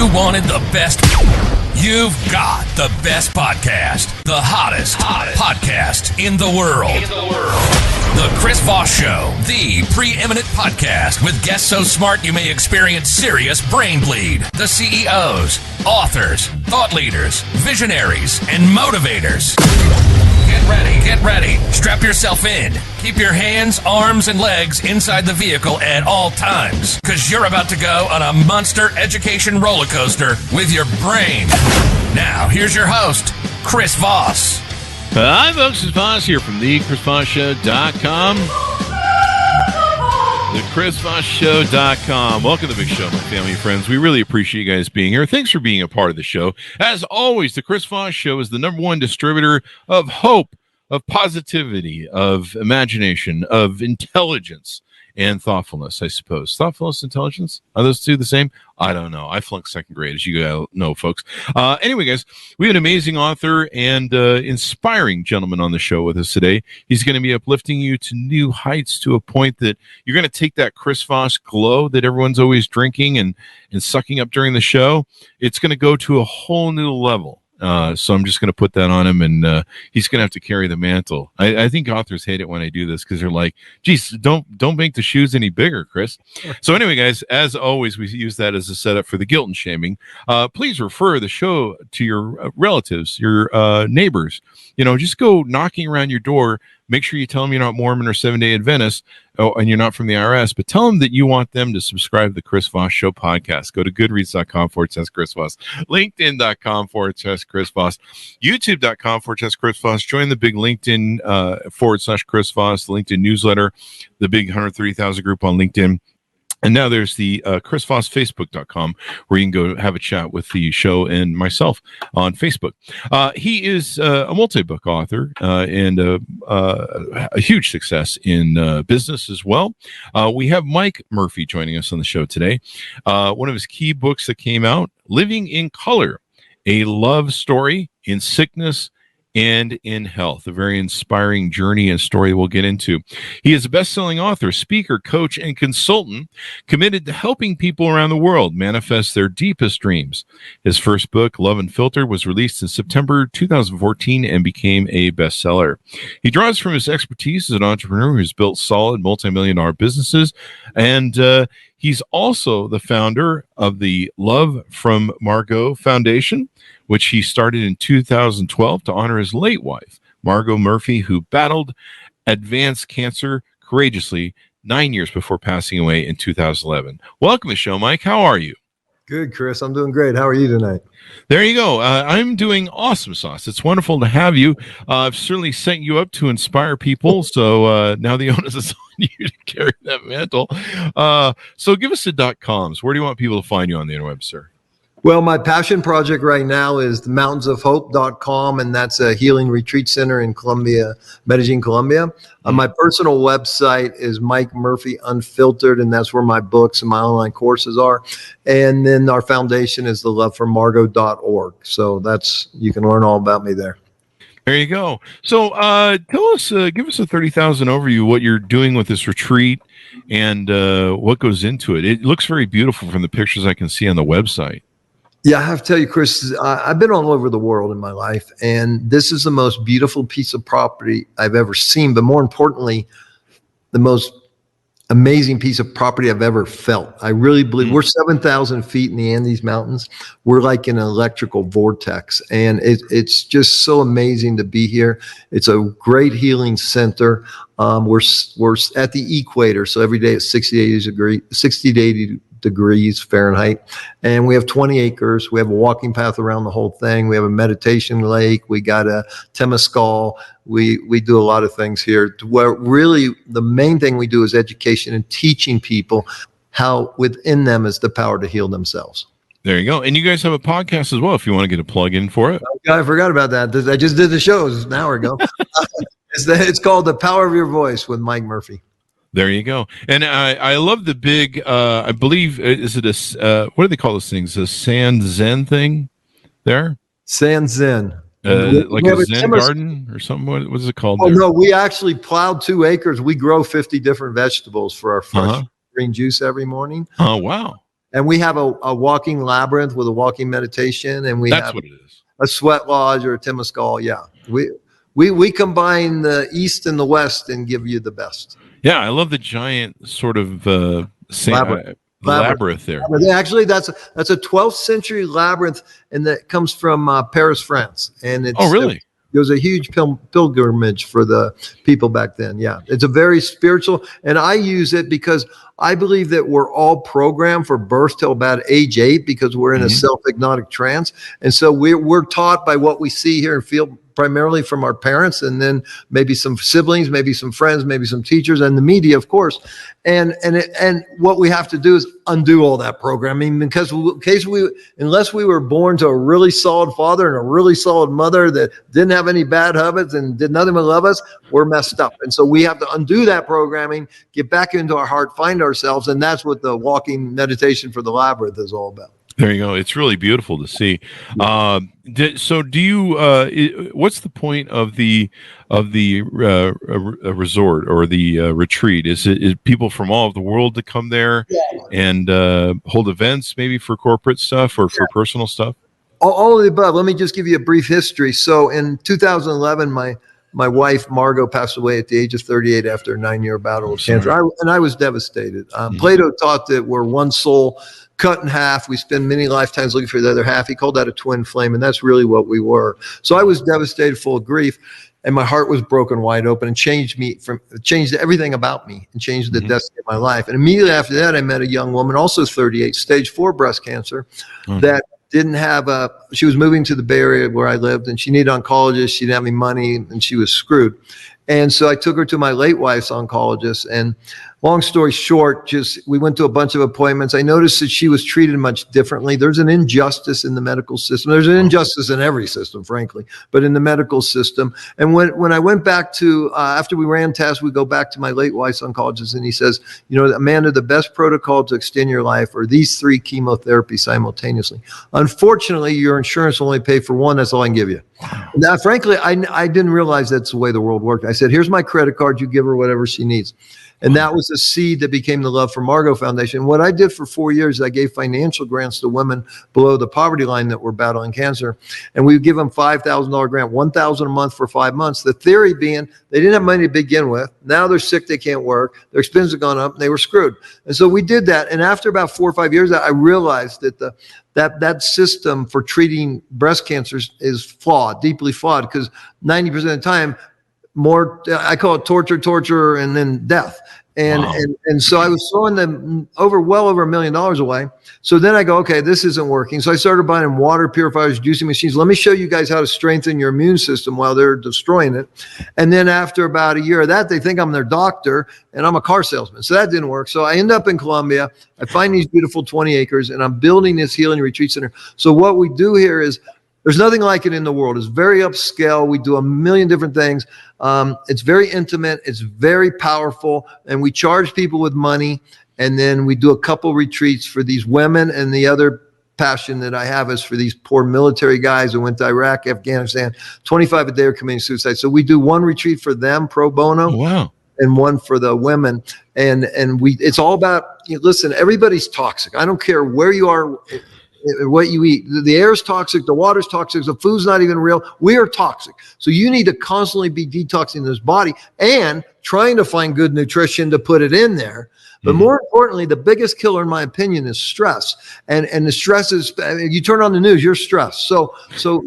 You wanted the best. You've got the best podcast. The hottest podcast in the world. The Chris Voss Show, the preeminent podcast with guests so smart you may experience serious brain bleed. The CEOs, authors, thought leaders, visionaries, and motivators. Get ready. Strap yourself in. Keep your hands, arms, and legs inside the vehicle at all times, because you're about to go on a monster education roller coaster with your brain. Now, here's your host, Chris Voss. Hi, folks. It's Voss here from thechrisvossshow.com. thechrisvossshow.com. Welcome to the big show, my family and friends. We really appreciate you guys being here. Thanks for being a part of the show. As always, the Chris Voss Show is the #1 distributor of hope, of positivity, of imagination, of intelligence, and thoughtfulness, I suppose. Thoughtfulness, intelligence? Are those two the same? I don't know. I flunked second grade, as you know, folks. Anyway, guys, we have an amazing author and inspiring gentleman on the show with us today. He's going to be uplifting you to new heights, to a point that you're going to take that Chris Voss glow that everyone's always drinking and sucking up during the show. It's going to go to a whole new level. So I'm just going to put that on him, and he's going to have to carry the mantle. I think authors hate it when I do this because they're like, geez, don't make the shoes any bigger, Chris. So anyway, guys, as always, we use that as a setup for the guilt and shaming. Please refer the show to your relatives, your neighbors. You know, just go knocking around your door. Make sure you tell them you're not Mormon or Seventh-day Adventist, and you're not from the IRS, but tell them that you want them to subscribe to the Chris Voss Show podcast. Go to goodreads.com/Chris Voss, LinkedIn.com/Chris Voss, YouTube.com/Chris Voss. Join the big LinkedIn /Chris Voss, the LinkedIn newsletter, the big 130,000 group on LinkedIn. And now there's the ChrisVossFacebook.com, where you can go have a chat with the show and myself on Facebook. He is a multi-book author and a huge success in business as well. We have Mike Murphy joining us on the show today. One of his key books that came out, Living in Color, a love story in sickness and in health, a very inspiring journey and story we'll get into. He is a best-selling author, speaker, coach, and consultant committed to helping people around the world manifest their deepest dreams. His first book, Love Unfiltered, was released in September 2014 and became a bestseller. He draws from his expertise as an entrepreneur who's built solid multi-million-dollar businesses, and he's also the founder of the Love from Margo Foundation, which he started in 2012 to honor his late wife, Margo Murphy, who battled advanced cancer courageously 9 years before passing away in 2011. Welcome to the show, Mike. How are you? Good, Chris. I'm doing great. How are you tonight? There you go. I'm doing awesome, Sauce. It's wonderful to have you. I've certainly set you up to inspire people, so now the onus is on you to carry that mantle. So give us the .coms. Where do you want people to find you on the interweb, sir? Well, my passion project right now is the mountainsofhope.com, and that's a healing retreat center in Colombia, Medellin, Colombia. My personal website is Mike Murphy Unfiltered, and that's where my books and my online courses are. And then our foundation is theloveformargo.org. So you can learn all about me there. There you go. So tell us, give us a 30,000 overview what you're doing with this retreat and what goes into it. It looks very beautiful from the pictures I can see on the website. Yeah, I have to tell you, Chris, I've been all over the world in my life, and this is the most beautiful piece of property I've ever seen. But more importantly, the most amazing piece of property I've ever felt. I really believe we're 7,000 feet in the Andes Mountains. We're like in an electrical vortex, and it's just so amazing to be here. It's a great healing center. We're at the equator, so every day it's 60 to 80 degrees Fahrenheit, and we have 20 acres. We have a walking path around the whole thing. We have a meditation lake. We got a temescal. We do a lot of things here. Where really the main thing we do is education and teaching people how within them is the power to heal themselves. There you go. And you guys have a podcast as well if you want to get a plug in for it. I forgot about that. I just did the shows an hour ago. It's called The Power of Your Voice with Mike Murphy. There you go. And I love the big, I believe, is it what do they call those things? A sand zen thing there? Sand zen. Like a zen garden or something? What is it called? Oh, no, we actually plowed 2 acres. We grow 50 different vegetables for our fresh green juice every morning. Oh, wow. And we have a walking labyrinth with a walking meditation, and That's have what it is. a sweat lodge or a temescal. Yeah, we combine the East and the West and give you the best. Yeah, I love the giant sort of labyrinth there. Actually, that's a 12th century labyrinth, and that comes from Paris, France. And it's Really? There was a huge pilgrimage for the people back then. Yeah, it's a very spiritual, and I use it because I believe that we're all programmed for birth till about age 8 because we're in a self-hypnotic trance, and so we're taught by what we see, hear, and feel primarily from our parents, and then maybe some siblings, maybe some friends, maybe some teachers, and the media, of course. And what we have to do is undo all that programming, because unless we were born to a really solid father and a really solid mother that didn't have any bad habits and did nothing but love us, we're messed up. And so we have to undo that programming, get back into our heart, find ourselves, and that's what the walking meditation for the labyrinth is all about. There you go. It's really beautiful to see. So do you, what's the point of the resort or the retreat? Is people from all over the world to come there and hold events, maybe for corporate stuff or for personal stuff? All of the above. Let me just give you a brief history. So in 2011, my wife, Margo, passed away at the age of 38 after a 9-year battle with cancer. I was devastated. Plato taught that we're one soul cut in half. We spend many lifetimes looking for the other half. He called that a twin flame, and that's really what we were. So I was devastated, full of grief, and my heart was broken wide open, and changed everything about me, and changed the destiny of my life. And immediately after that, I met a young woman, also 38, stage 4 breast cancer, that didn't have she was moving to the Bay Area where I lived, and she needed an oncologist. She didn't have any money, and she was screwed. And so I took her to my late wife's oncologist, and long story short, we went to a bunch of appointments. I noticed that she was treated much differently. There's an injustice in the medical system. There's an injustice in every system, frankly, but in the medical system. And when I went back to, after we ran tests, we go back to my late wife's oncologist, and he says, Amanda, the best protocol to extend your life are these 3 chemotherapies simultaneously. Unfortunately, your insurance will only pay for one. That's all I can give you. Now, frankly, I didn't realize that's the way the world worked. I said, here's my credit card. You give her whatever she needs. And that was the seed that became the Love for Margo Foundation. And what I did for 4 years, I gave financial grants to women below the poverty line that were battling cancer. And we would give them $5,000 grant, $1,000 a month for 5 months. The theory being they didn't have money to begin with. Now they're sick, they can't work. Their expenses have gone up, and they were screwed. And so we did that. And after about 4 or 5 years, I realized that that system for treating breast cancers is flawed, deeply flawed, because 90% of the time, I call it torture, and then death. And so I was throwing them well over $1 million away. So then I go, okay, this isn't working. So I started buying water purifiers, juicing machines. Let me show you guys how to strengthen your immune system while they're destroying it. And then after about a year of that, they think I'm their doctor, and I'm a car salesman. So that didn't work. So I end up in Colombia. I find these beautiful 20 acres, and I'm building this healing retreat center. So what we do here is, there's nothing like it in the world. It's very upscale. We do a million different things. It's very intimate. It's very powerful. And we charge people with money. And then we do a couple retreats for these women. And the other passion that I have is for these poor military guys who went to Iraq, Afghanistan, 25 a day are committing suicide. So we do one retreat for them pro bono. Wow. And one for the women. And it's all about, listen, everybody's toxic. I don't care where you are, what you eat. The air is toxic, the water's toxic, the food's not even real. We are toxic. So you need to constantly be detoxing this body and trying to find good nutrition to put it in there. But more importantly, the biggest killer, in my opinion, is stress. And the stress is, you turn on the news, you're stressed. So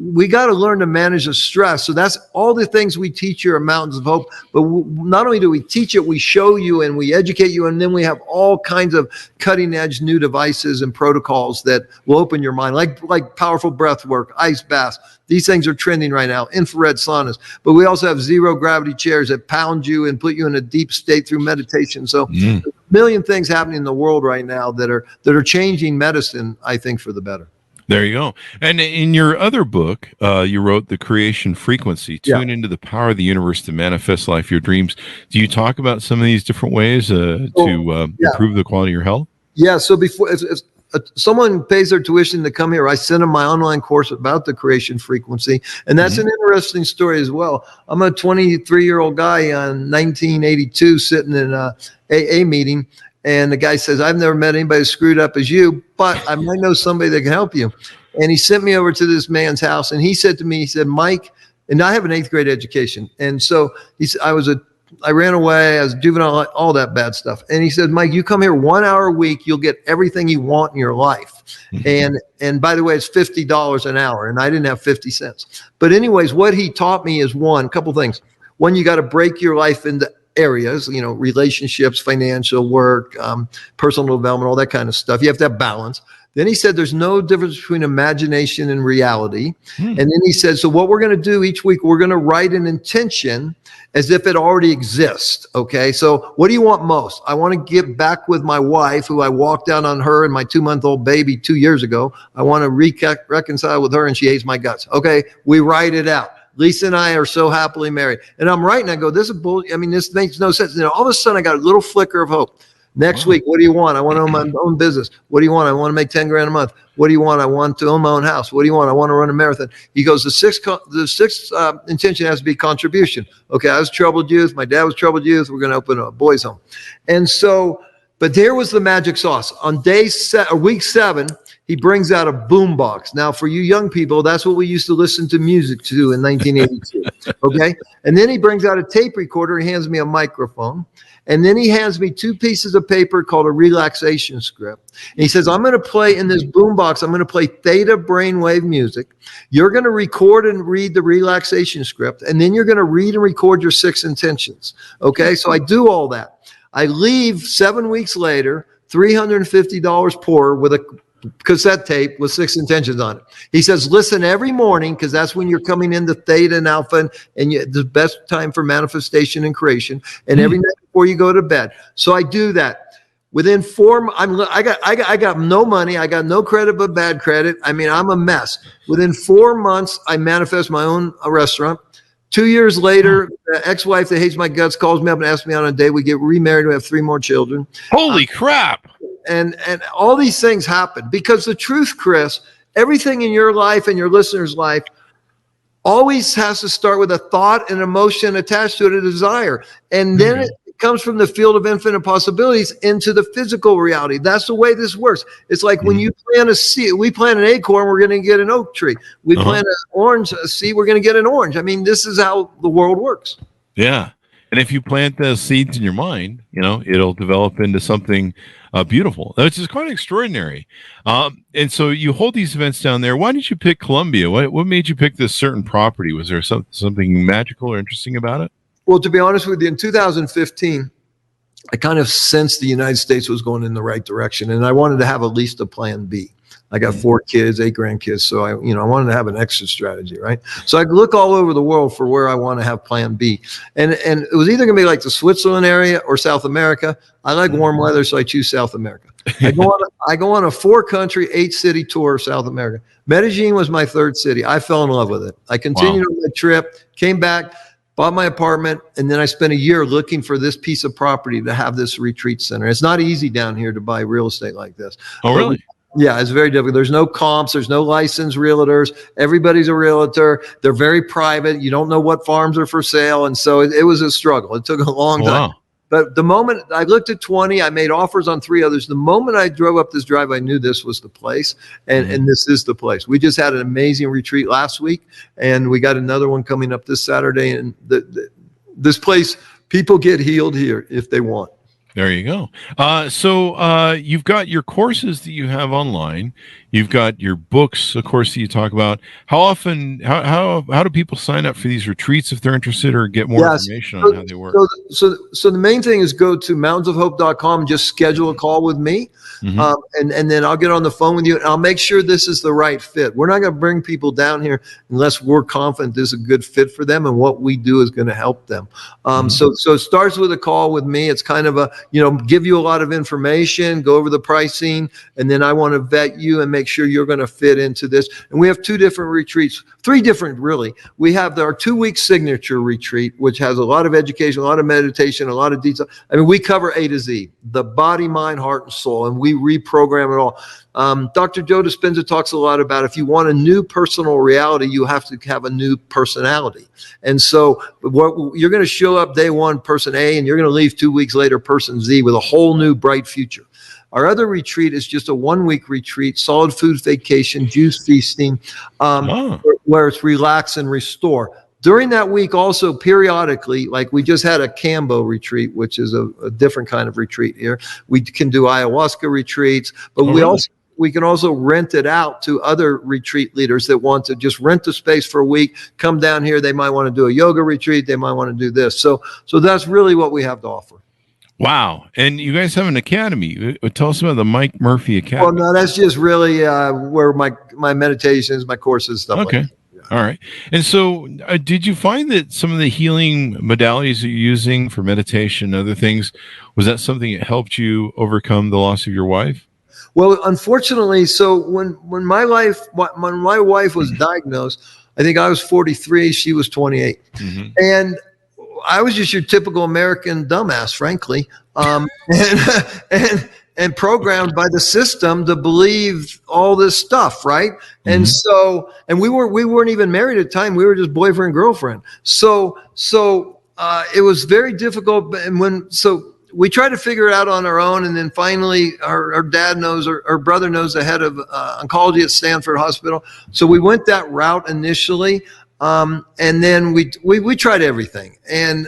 we got to learn to manage the stress. So that's all the things we teach here at Mountains of Hope. But not only do we teach it, we show you and we educate you. And then we have all kinds of cutting edge new devices and protocols that will open your mind, like powerful breath work, ice baths. These things are trending right now, infrared saunas. But we also have zero gravity chairs that pound you and put you in a deep state through meditation. So there's a million things happening in the world right now that are changing medicine, I think, for the better. There you go. And in your other book, you wrote The Creation Frequency, Tune into the power of the universe to manifest life, your dreams. Do you talk about some of these different ways to improve the quality of your health? Yeah. So before, if someone pays their tuition to come here, I send them my online course about the creation frequency. And that's an interesting story as well. I'm a 23-year-old guy in 1982 sitting in a AA meeting. And the guy says, I've never met anybody as screwed up as you, but I might know somebody that can help you. And he sent me over to this man's house. And he said to me, he said, Mike, and I have an 8th grade education. And so he said, I ran away, I was juvenile, all that bad stuff. And he said, Mike, you come here 1 hour a week, you'll get everything you want in your life. And by the way, it's $50 an hour. And I didn't have 50 cents. But anyways, what he taught me is a couple things. One, you got to break your life into areas, relationships, financial work, personal development, all that kind of stuff. You have to have balance. Then he said, there's no difference between imagination and reality. And then he said, so what we're going to do each week, we're going to write an intention as if it already exists. Okay. So what do you want most? I want to get back with my wife, who I walked out on her and my 2-month-old baby 2 years ago. I want to reconcile with her and she hates my guts. Okay. We write it out. Lisa and I are so happily married. And I'm writing, I go, this is bull. I mean, this makes no sense. All of a sudden I got a little flicker of hope. Next week, what do you want? I want to own my own business. What do you want? I want to make 10 grand a month. What do you want? I want to own my own house. What do you want? I want to run a marathon. He goes, the sixth intention has to be contribution. Okay, I was troubled youth. My dad was troubled youth. We're going to open a boys' home. And so, but there was the magic sauce. On week 7, he brings out a boom box. Now, for you young people, that's what we used to listen to music to in 1982. Okay, and then he brings out a tape recorder. He hands me a microphone. And then he hands me 2 pieces of paper called a relaxation script. And he says, I'm going to play in this boombox. I'm going to play theta brainwave music. You're going to record and read the relaxation script. And then you're going to read and record your 6 intentions. Okay. So I do all that. I leave 7 weeks later, $350 poorer with a cassette tape with 6 intentions on it. He says, listen every morning, because that's when you're coming into theta and alpha and the best time for manifestation and creation, and every night before you go to bed. So I do that. Within 4 I got no money. I got no credit but bad credit. I mean, I'm a mess. Within 4 months, I manifest my own restaurant. 2 years later, the ex-wife that hates my guts calls me up and asks me on a date. We get remarried. We have 3 more children. Holy crap. And all these things happen because the truth, Chris, everything in your life and your listener's life always has to start with a thought and emotion attached to it, a desire. And then it comes from the field of infinite possibilities into the physical reality. That's the way this works. It's like when you plant a seed, we plant an acorn, we're going to get an oak tree. We plant an orange seed, we're going to get an orange. I mean, this is how the world works. Yeah. And if you plant the seeds in your mind, it'll develop into something beautiful, which is quite extraordinary. And so you hold these events down there. Why did you pick Colombia? What made you pick this certain property? Was there something magical or interesting about it? Well, to be honest with you, in 2015, I kind of sensed the United States was going in the right direction, and I wanted to have at least a plan B. I got 4 kids, 8 grandkids, so I wanted to have an exit strategy, right? So I look all over the world for where I want to have plan B. And it was either going to be like the Switzerland area or South America. I like warm weather, so I choose South America. I go on a 4-country, 8-city tour of South America. Medellin was my 3rd city. I fell in love with it. I continued on my trip, came back, bought my apartment, and then I spent a year looking for this piece of property to have this retreat center. It's not easy down here to buy real estate like this. Oh, really? Yeah, it's very difficult. There's no comps. There's no licensed realtors. Everybody's a realtor. They're very private. You don't know what farms are for sale. And so it was a struggle. It took a long time. Wow. But the moment I looked at 20, I made offers on 3 others. The moment I drove up this drive, I knew this was the place. And this is the place. We just had an amazing retreat last week, and we got another one coming up this Saturday. And this place, people get healed here if they want. There you go. So you've got your courses that you have online. You've got your books, of course, that you talk about. How often, how do people sign up for these retreats if they're interested, or get more information on how they work? So the main thing is go to mountainsofhope.com and just schedule a call with me. And then I'll get on the phone with you, and I'll make sure this is the right fit. We're not going to bring people down here unless we're confident this is a good fit for them and what we do is going to help them. So it starts with a call with me. It's kind of give you a lot of information, go over the pricing, and then I want to vet you and make make sure you're going to fit into this. And we have 2 different retreats, 3 different really. We have our 2-week signature retreat, which has a lot of education, a lot of meditation, a lot of detail. I mean, we cover A to Z, the body, mind, heart, and soul, and we reprogram it all. Dr. Joe Dispenza talks a lot about if you want a new personal reality, you have to have a new personality. And so you're going to show up day 1, person A, and you're going to leave 2 weeks later, person Z, with a whole new bright future. Our other retreat is just a 1-week retreat, solid food vacation, juice feasting, where it's relax and restore. During that week, also periodically, like we just had a Cambo retreat, which is a different kind of retreat here. We can do ayahuasca retreats, but we can also rent it out to other retreat leaders that want to just rent the space for a week, come down here. They might want to do a yoga retreat. They might want to do this. So that's really what we have to offer. Wow. And you guys have an academy. Tell us about the Mike Murphy Academy. Well, no, that's just really where my meditations, my courses, stuff like that. All right. And so did you find that some of the healing modalities that you're using for meditation and other things, was that something that helped you overcome the loss of your wife? Well, unfortunately, so when my wife was diagnosed, I think I was 43, she was 28. Mm-hmm. And I was just your typical American dumbass, frankly, and programmed by the system to believe all this stuff, right? Mm-hmm. And so, and we weren't even married at the time; we were just boyfriend girlfriend. So it was very difficult. And we tried to figure it out on our own, and then finally, our dad knows, our brother knows the head of oncology at Stanford Hospital. So we went that route initially. And then we tried everything, and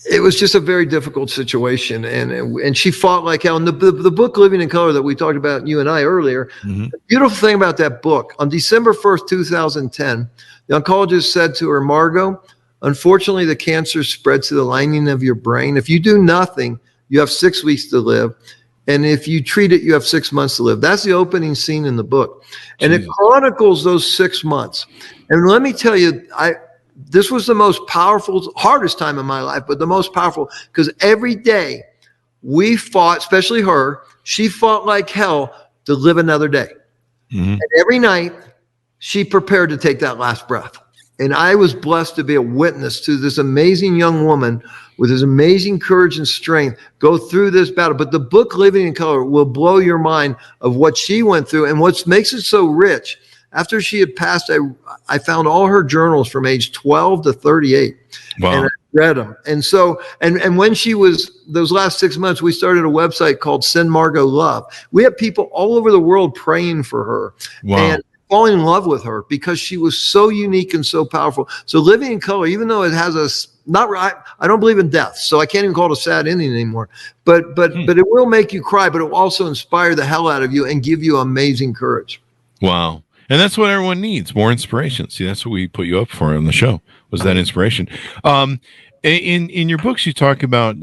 it was just a very difficult situation. And she fought like hell. And the book Living in Color that we talked about, you and I earlier, the beautiful thing about that book, on December 1st, 2010, the oncologist said to her, Margo, unfortunately, the cancer spread to the lining of your brain. If you do nothing, you have 6 weeks to live. And if you treat it, you have 6 months to live. That's the opening scene in the book. And it chronicles those 6 months. And let me tell you, this was the most powerful, hardest time in my life, but the most powerful, because every day we fought, especially her, she fought like hell to live another day. Mm-hmm. And every night she prepared to take that last breath. And I was blessed to be a witness to this amazing young woman with his amazing courage and strength go through this battle. But the book Living in Color will blow your mind of what she went through. And what makes it so rich, after she had passed, I found all her journals from age 12 to 38. Wow. And I read them. And so, and when she was, those last 6 months, we started a website called Send Margo Love. We have people all over the world praying for her. Wow. And falling in love with her because she was so unique and so powerful. So Living in Color, even though it has I don't believe in death, so I can't even call it a sad ending anymore. But it will make you cry, but it will also inspire the hell out of you and give you amazing courage. Wow. And that's what everyone needs, more inspiration. See, that's what we put you up for on the show, was that inspiration. In your books, you talk about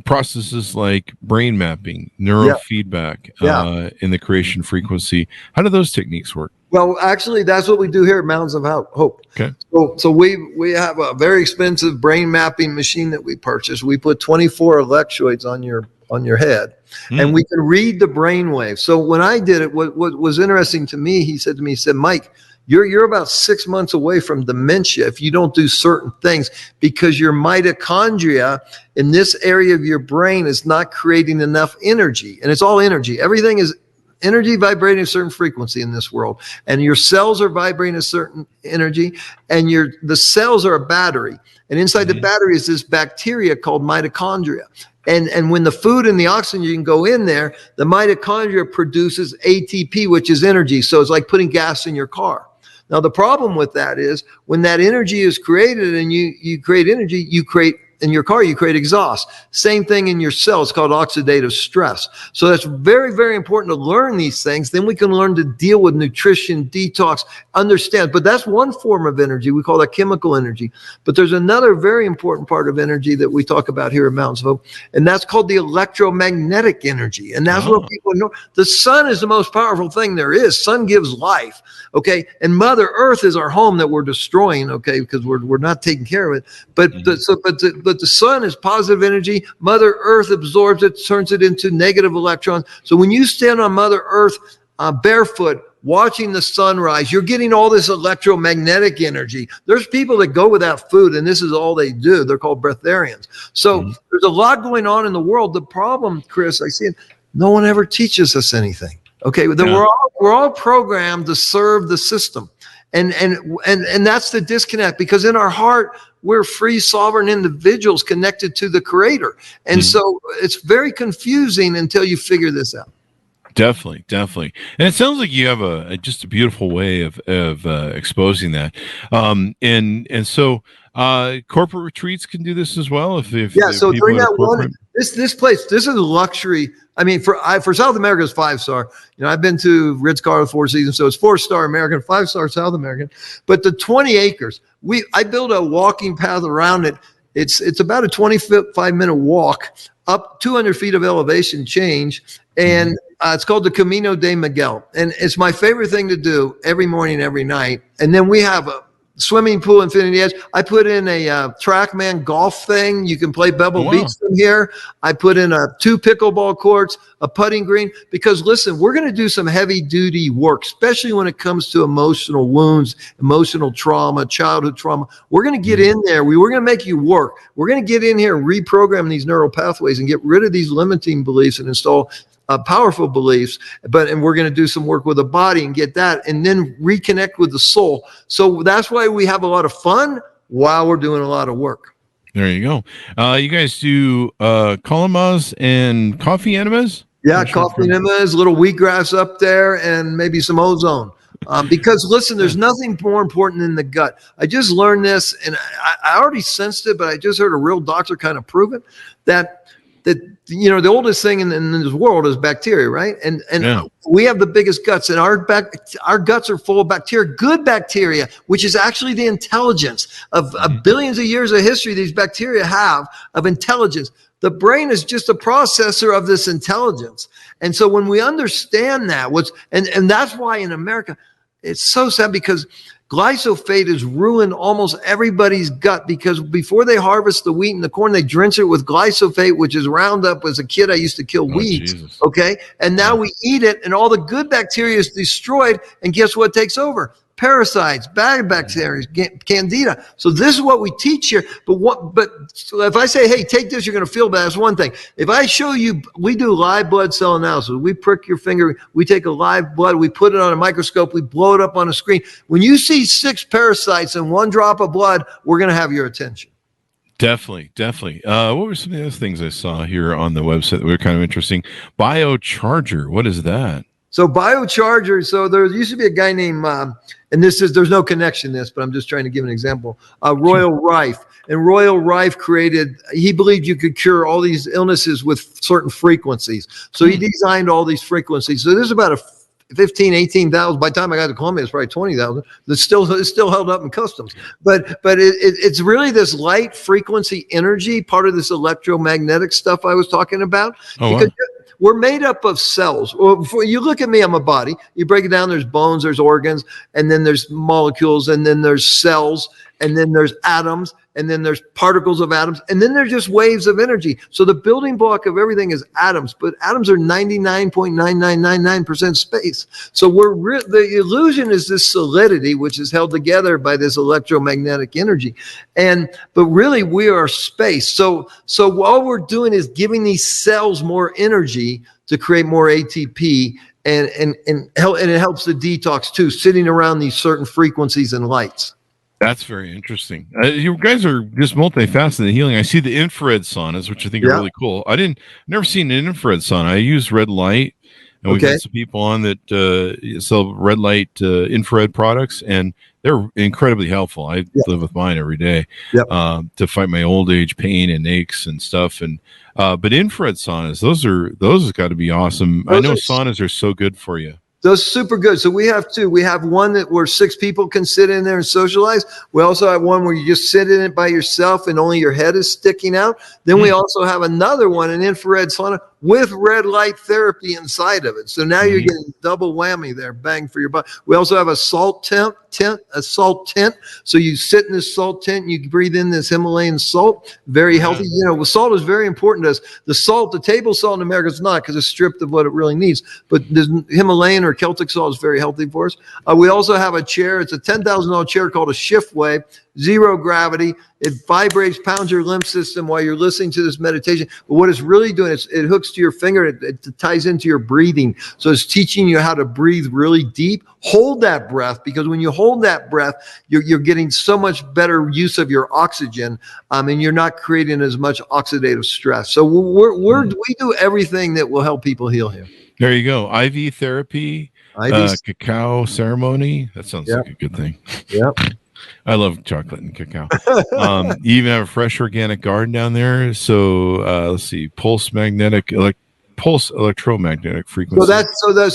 processes like brain mapping, neurofeedback, in the creation frequency. How do those techniques work? Well, actually, that's what we do here at Mountains of Hope. Okay. So we have a very expensive brain mapping machine that we purchased. We put 24 electrodes on your head, and we can read the brain waves. So when I did it, what was interesting to me, he said, Mike, you're about 6 months away from dementia if you don't do certain things, because your mitochondria in this area of your brain is not creating enough energy. And it's all energy. Everything is energy vibrating a certain frequency in this world. And your cells are vibrating a certain energy, and the cells are a battery. And inside the battery is this bacteria called mitochondria. And when the food and the oxygen go in there, the mitochondria produces ATP, which is energy. So it's like putting gas in your car. Now, the problem with that is when that energy is created and you create energy, in your car, you create exhaust. Same thing in your cells, called oxidative stress. So that's very, very important to learn these things. Then we can learn to deal with nutrition, detox, understand. But that's one form of energy. We call that chemical energy. But there's another very important part of energy that we talk about here at Mountains of Hope, and that's called the electromagnetic energy. And that's what people know. The sun is the most powerful thing there is. Sun gives life. Okay. And Mother Earth is our home that we're destroying. Okay. Because we're not taking care of it. But but the sun is positive energy. Mother Earth absorbs it, turns it into negative electrons. So when you stand on Mother Earth barefoot, watching the sunrise, you're getting all this electromagnetic energy. There's people that go without food, and this is all they do. They're called breatharians. So there's a lot going on in the world. The problem, Chris, I see it, no one ever teaches us anything. Okay, we're all programmed to serve the system. And that's the disconnect, because in our heart, we're free, sovereign individuals connected to the Creator. And so it's very confusing until you figure this out. Definitely. And it sounds like you have just a beautiful way of exposing that. And so corporate retreats can do this as well. If so during that one, this place, this is a luxury. I mean, for South America, it's 5-star. I've been to Ritz-Carlton 4 Seasons, so it's 4-star American, 5-star South American. But the 20 acres, I built a walking path around it. It's about a 25-minute walk up 200 feet of elevation change, and it's called the Camino de Miguel, and it's my favorite thing to do every morning, every night. And then we have a swimming pool, Infinity Edge. I put in a TrackMan golf thing. You can play Pebble Beach from here. I put in 2 pickleball courts, a putting green, because listen, we're going to do some heavy duty work, especially when it comes to emotional wounds, emotional trauma, childhood trauma. We're going to get in there. We're going to make you work. We're going to get in here and reprogram these neural pathways and get rid of these limiting beliefs and install powerful beliefs, and we're going to do some work with the body and get that, and then reconnect with the soul. So that's why we have a lot of fun while we're doing a lot of work. There you go. You guys do calamas and coffee enemas? Yeah, coffee enemas, little wheatgrass up there, and maybe some ozone. Because listen, there's nothing more important than the gut. I just learned this, and I already sensed it, but I just heard a real doctor kind of prove it, that the oldest thing in this world is bacteria, right? And we have the biggest guts, and our guts are full of bacteria, good bacteria, which is actually the intelligence of billions of years of history these bacteria have of intelligence. The brain is just a processor of this intelligence. And so when we understand that, and that's why in America, it's so sad, because glyphosate has ruined almost everybody's gut, because before they harvest the wheat and the corn, they drench it with glyphosate, which is Roundup. As a kid, I used to kill weeds. Jesus. Okay. And now we eat it, and all the good bacteria is destroyed. And guess what takes over? Parasites, bad bacteria, candida. So this is what we teach here. But if I say, hey, take this, you're going to feel bad, that's one thing. If I show you, we do live blood cell analysis. We prick your finger. We take a live blood. We put it on a microscope. We blow it up on a screen. When you see 6 parasites in 1 drop of blood, we're going to have your attention. Definitely. What were some of the other things I saw here on the website that were kind of interesting? Biocharger. What is that? So biocharger. So there used to be a guy named, and there's no connection to this, but I'm just trying to give an example. Royal Rife. And Royal Rife he believed you could cure all these illnesses with certain frequencies. So he designed all these frequencies. So there's about 18,000. By the time I got to Colombia, it's probably 20,000. It's still held up in customs. But it's really this light frequency energy, part of this electromagnetic stuff I was talking about. Because we're made up of cells. Well, you look at me, I'm a body. You break it down, there's bones, there's organs, and then there's molecules, and then there's cells, and then there's atoms, and then there's particles of atoms, and then there's just waves of energy. So the building block of everything is atoms, but atoms are 99.9999% space. So the illusion is this solidity, which is held together by this electromagnetic energy. But really we are space. So all we're doing is giving these cells more energy to create more ATP, and it helps the detox too, sitting around these certain frequencies and lights. That's very interesting. You guys are just multifaceted in healing. I see the infrared saunas, which I think are really cool. Never seen an infrared sauna. I use red light, and we've got some people on that sell red light infrared products, and they're incredibly helpful. I live with mine every day to fight my old age pain and aches and stuff. And but infrared saunas, those have got to be awesome. I know saunas are so good for you. Those are super good. So we have 2. We have one where 6 people can sit in there and socialize. We also have one where you just sit in it by yourself and only your head is sticking out. Then we also have another one, an infrared sauna, with red light therapy inside of it. So now you're getting double whammy there, bang for your buck. We also have a salt tent. So you sit in this salt tent and you breathe in this Himalayan salt, very healthy. You know, salt is very important to us. The salt, the table salt in America is not, because it's stripped of what it really needs. But the Himalayan or Celtic salt is very healthy for us. We also have a chair. It's a $10,000 chair called a Shift Wave, zero gravity. It vibrates, pounds your lymph system while you're listening to this meditation. But what it's really doing is it hooks to your finger. It ties into your breathing. So it's teaching you how to breathe really deep. Hold that breath, because when you hold that breath, you're getting so much better use of your oxygen, and you're not creating as much oxidative stress. So we do everything that will help people heal here. There you go. IV therapy, cacao ceremony. That sounds like a good thing. Yep. I love chocolate and cacao. You even have a fresh organic garden down there. So let's see, pulse electromagnetic frequency.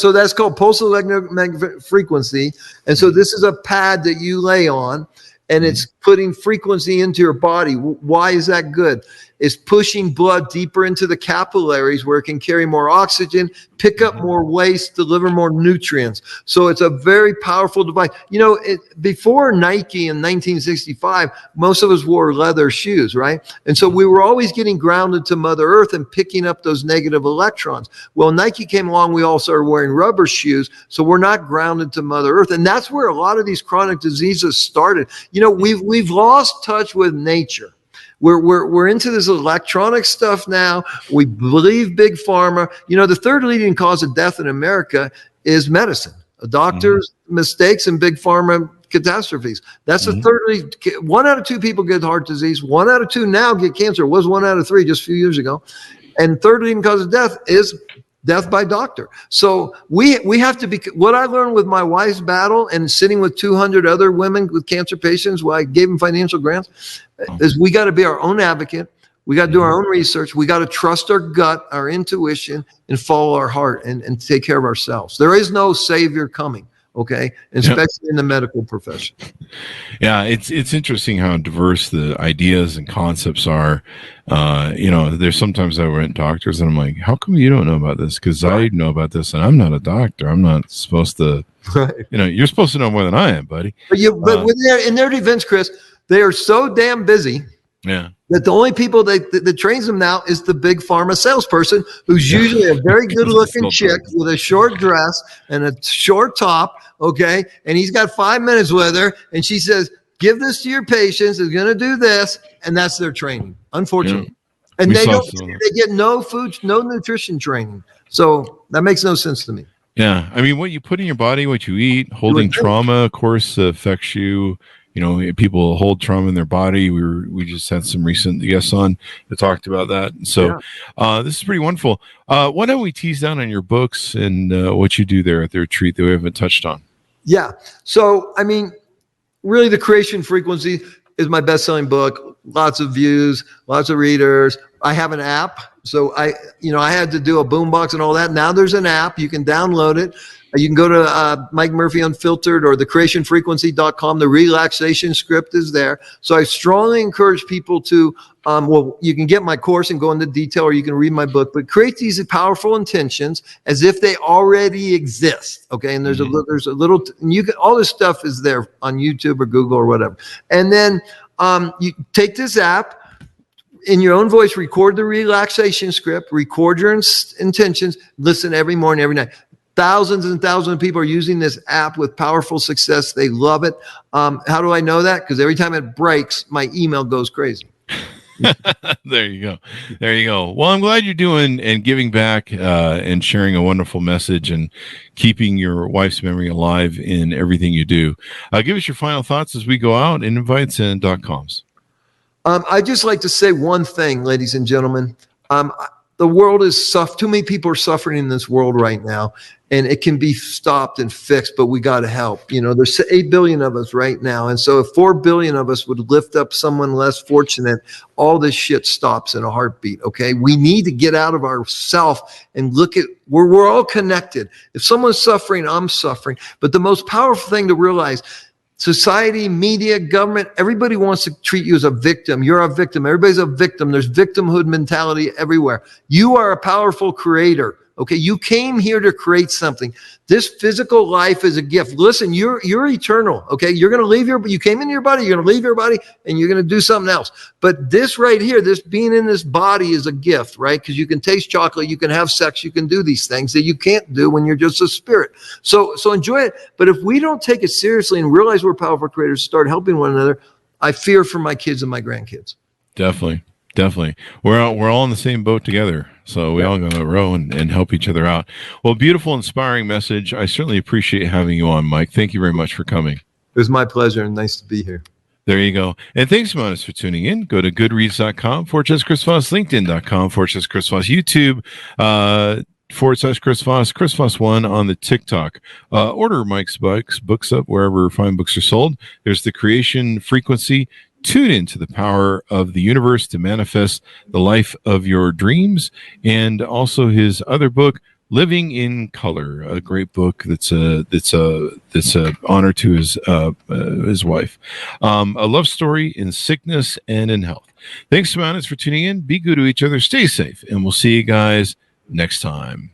So that's called pulse electromagnetic frequency. And so this is a pad that you lay on, and it's putting frequency into your body. Why is that good? It's pushing blood deeper into the capillaries where it can carry more oxygen, pick up more waste, deliver more nutrients. So it's a very powerful device. You know, before Nike in 1965, most of us wore leather shoes, right? And so we were always getting grounded to Mother Earth and picking up those negative electrons. Well, Nike came along, we all started wearing rubber shoes, so we're not grounded to Mother Earth. And that's where a lot of these chronic diseases started. You know, we've lost touch with nature. We're into this electronic stuff now. We believe big pharma. You know, the third leading cause of death in America is medicine. Doctors' mistakes and big pharma catastrophes. That's the third lead. 1 out of 2 people get heart disease. 1 out of 2 now get cancer. It was 1 out of 3 just a few years ago. And third leading cause of death is death by doctor. So we have to be, what I learned with my wife's battle and sitting with 200 other women with cancer patients while I gave them financial grants, is we got to be our own advocate. We got to do our own research. We got to trust our gut, our intuition, and follow our heart and take care of ourselves. There is no savior coming. Okay. Especially in the medical profession. Yeah. It's interesting how diverse the ideas and concepts are. You know, there's sometimes I went to doctors and I'm like, how come you don't know about this? Cause I know about this and I'm not a doctor. I'm not supposed to, you know, you're supposed to know more than I am, buddy. But in their defense, Chris, they are so damn busy. Yeah. That the only people that trains them now is the big pharma salesperson, who's usually a very good looking chick with a short dress and a short top. Okay. And he's got 5 minutes with her. And she says, give this to your patients. It's going to do this. And that's their training, unfortunately. Yeah. And they get no food, no nutrition training. So that makes no sense to me. Yeah. I mean, what you put in your body, what you eat, holding trauma, of course, affects you. You know, people hold trauma in their body. We just had some recent guests on that talked about that. So this is pretty wonderful. Why don't we tease down on your books and what you do there at the retreat that we haven't touched on? Yeah. So, I mean, really, The Creation Frequency is my best-selling book. Lots of views, lots of readers. I have an app. So I had to do a boombox and all that. Now there's an app. You can download it. You can go to Mike Murphy Unfiltered or thecreationfrequency.com. The relaxation script is there. So I strongly encourage people to, you can get my course and go into detail, or you can read my book, but create these powerful intentions as if they already exist. Okay. And there's a little, and you can, all this stuff is there on YouTube or Google or whatever. And then you take this app, in your own voice, record the relaxation script, record your intentions, listen every morning, every night. Thousands and thousands of people are using this app with powerful success. They love it. How do I know that? Because every time it breaks, my email goes crazy. There you go. There you go. Well, I'm glad you're doing and giving back and sharing a wonderful message and keeping your wife's memory alive in everything you do. Give us your final thoughts as we go out and invites and .coms. I'd just like to say one thing, ladies and gentlemen. The world is too many people are suffering in this world right now, and it can be stopped and fixed, but we got to help. You know, there's 8 billion of us right now. And so if 4 billion of us would lift up someone less fortunate, all this shit stops in a heartbeat. Okay. We need to get out of ourself and look at where we're all connected. If someone's suffering, I'm suffering. But the most powerful thing to realize, Society, media, government, everybody wants to treat you as a victim. You're a victim. Everybody's a victim. There's victimhood mentality everywhere. You are a powerful creator. Okay, you came here to create something. This physical life is a gift. Listen, you're eternal. Okay, you're going to leave you came into your body, you're going to leave your body, and you're going to do something else. But this right here, this being in this body is a gift, right? Because you can taste chocolate, you can have sex, you can do these things that you can't do when you're just a spirit. So enjoy it. But if we don't take it seriously and realize we're powerful creators, start helping one another, I fear for my kids and my grandkids. Definitely. We're all in the same boat together. So we all got to row and help each other out. Well, beautiful, inspiring message. I certainly appreciate having you on, Mike. Thank you very much for coming. It was my pleasure and nice to be here. There you go. And thanks so much for tuning in. Go to goodreads.com/Chris Voss, LinkedIn.com/Chris Voss, YouTube, /Chris Voss, Chris Voss 1 on the TikTok. Order Mike's books up wherever fine books are sold. There's The Creation Frequency. Tune into the power of the universe to manifest the life of your dreams, and also his other book, Living in Color, a great book that's a honor to his wife. A love story in sickness and in health. Thanks so much for tuning in. Be good to each other. Stay safe, and we'll see you guys next time.